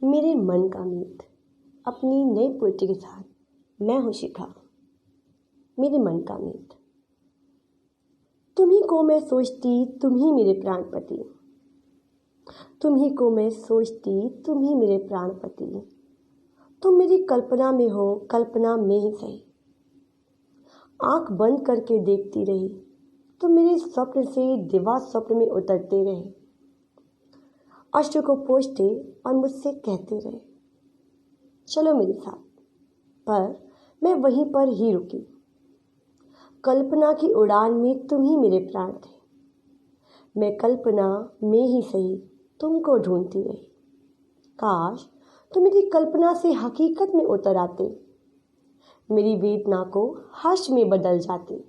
मेरे मन का मीत अपनी नई पोएट्री के साथ मैं हूँ शिखा। मेरे मन का मीत। तुम्ही को मैं सोचती, तुम ही मेरे प्राणपति। तुम्ही को मैं सोचती, तुम ही मेरे प्राणपति। तुम मेरी कल्पना में हो, कल्पना में ही सही। आंख बंद करके देखती रही, तुम मेरे स्वप्न से दिवा स्वप्न में उतरते रहे। अश्रु को पोंछते और मुझसे कहते रहे, चलो मेरे साथ। पर मैं वहीं पर ही रुकी। कल्पना की उड़ान में तुम ही मेरे प्राण थे। मैं कल्पना में ही सही तुमको ढूंढती रही। काश तुम मेरी कल्पना से हकीकत में उतर आते, मेरी वेदना को हर्ष में बदल जाते।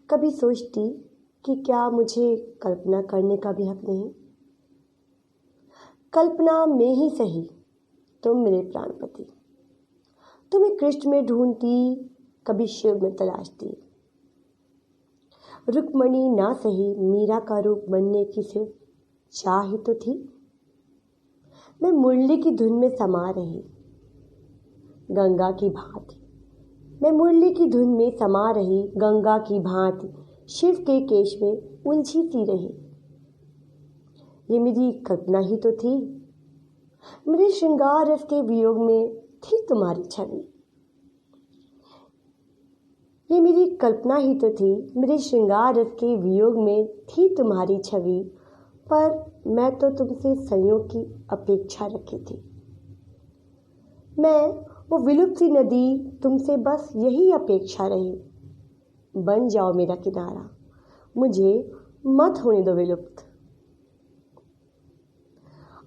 कभी सोचती कि क्या मुझे कल्पना करने का भी हक नहीं। कल्पना में ही सही तुम मेरे प्राणपति। तुम्हें कृष्ण में ढूंढती, कभी शिव में तलाशती। रुक्मणी ना सही मीरा का रूप बनने की सिर्फ चाह ही तो थी। मैं मुरली की धुन में समा रही गंगा की भांति। मैं मुरली की धुन में समा रही गंगा की भांति। शिव के केश में उलझी सी रही। ये मेरी कल्पना ही तो थी। मेरे श्रृंगार रस के वियोग में थी तुम्हारी छवि। ये मेरी कल्पना ही तो थी। मेरे श्रृंगार रस के वियोग में थी तुम्हारी छवि। पर मैं तो तुमसे संयोग की अपेक्षा रखी थी। मैं वो विलुप्त सी नदी, तुमसे बस यही अपेक्षा रही। बन जाओ मेरा किनारा, मुझे मत होने दो विलुप्त।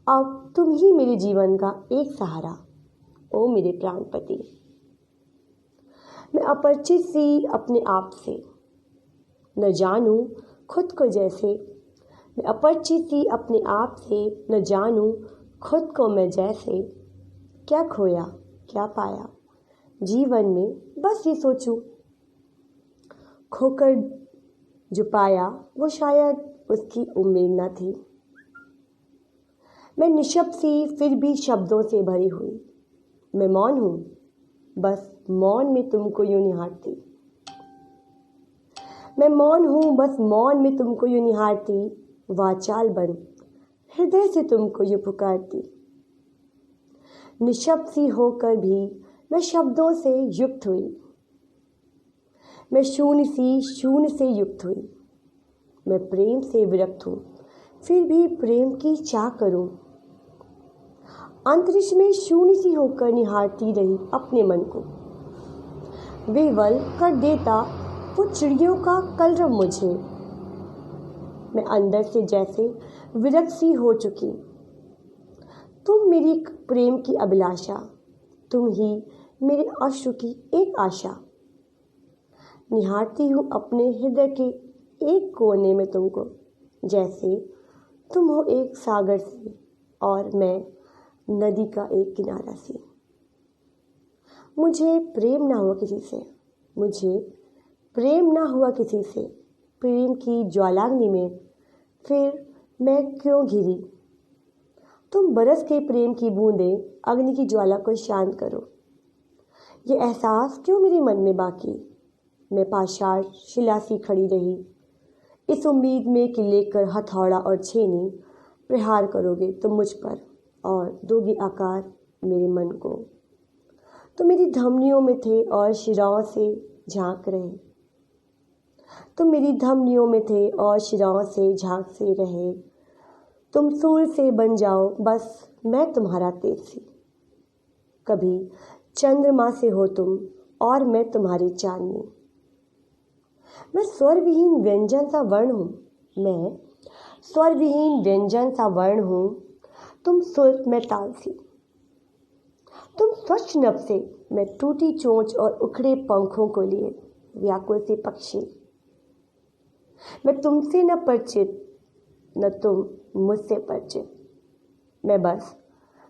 अब तुम ही मेरे जीवन का एक सहारा, ओ मेरे प्राणपति। मैं अपरिचित सी अपने आप से न जानूं खुद को जैसे। मैं अपरिचित सी अपने आप से न जानूं खुद को मैं जैसे। क्या खोया क्या पाया जीवन में, बस ये सोचूं। खोकर जो पाया वो शायद उसकी उम्मीद न थी। मैं निशब्द सी फिर भी शब्दों से भरी हुई। मैं मौन हूं, बस मौन में तुमको यूं निहारती। मैं मौन हूं, बस मौन में तुमको यूं निहारती। वाचाल बन हृदय से तुमको यूं पुकारती। निशब्द सी होकर भी मैं शब्दों से युक्त हुई। मैं शून्य से युक्त हुई। मैं प्रेम से विरक्त हूं, फिर भी प्रेम की चाह करूं। अंतरिक्ष में शून्य सी होकर निहारती रही अपने मन को। विवल कर देता वो चिड़ियों का कलरव मुझे। मैं अंदर से जैसे विरक्त सी हो चुकी। तुम मेरी प्रेम की अभिलाषा, तुम ही मेरे अश्रु की एक आशा। निहारती हूँ अपने हृदय के एक कोने में तुमको, जैसे तुम हो एक सागर सी और मैं नदी का एक किनारा सी। मुझे प्रेम ना हुआ किसी से, मुझे प्रेम ना हुआ किसी से। प्रेम की ज्वालाग्नि में फिर मैं क्यों घिरी। तुम बरस के प्रेम की बूंदें अग्नि की ज्वाला को शांत करो। ये एहसास क्यों मेरे मन में बाकी। मैं पाषाण शिला सी खड़ी रही, इस उम्मीद में कि लेकर हथौड़ा और छेनी प्रहार करोगे तुम मुझ पर और दोगे आकार मेरे मन को। तुम मेरी धमनियों में थे और शिराओं से झांक रहे। तुम मेरी धमनियों में थे और शिराओं से झांक से रहे। तुम सूर्य से बन जाओ, बस मैं तुम्हारा तेज सी। कभी चंद्रमा से हो तुम और मैं तुम्हारी चांदनी। मैं स्वर विहीन व्यंजन सा वर्ण हूँ। मैं स्वर विहीन व्यंजन सा वर्ण हूँ। तुम सुर, मैं ताल सी। तुम स्वच्छ नभ से, मैं टूटी चोंच और उखड़े पंखों को लिए व्याकुल सी पक्षी। मैं तुमसे न परिचित, न तुम मुझसे परिचित। मैं बस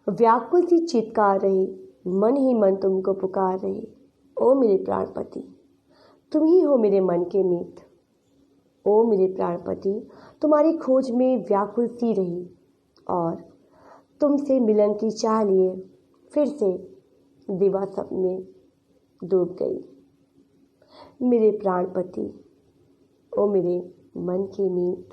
व्याकुल सी चित्कार रही, मन ही मन तुमको पुकार रही। ओ मेरे प्राणपति, तुम ही हो मेरे मन के मीत। ओ मेरे प्राणपति, तुम्हारी खोज में व्याकुल सी रही और तुमसे मिलन की चाह लिए फिर से दिवा सब में डूब गई। मेरे प्राणपति, ओ मेरे मन की मीत,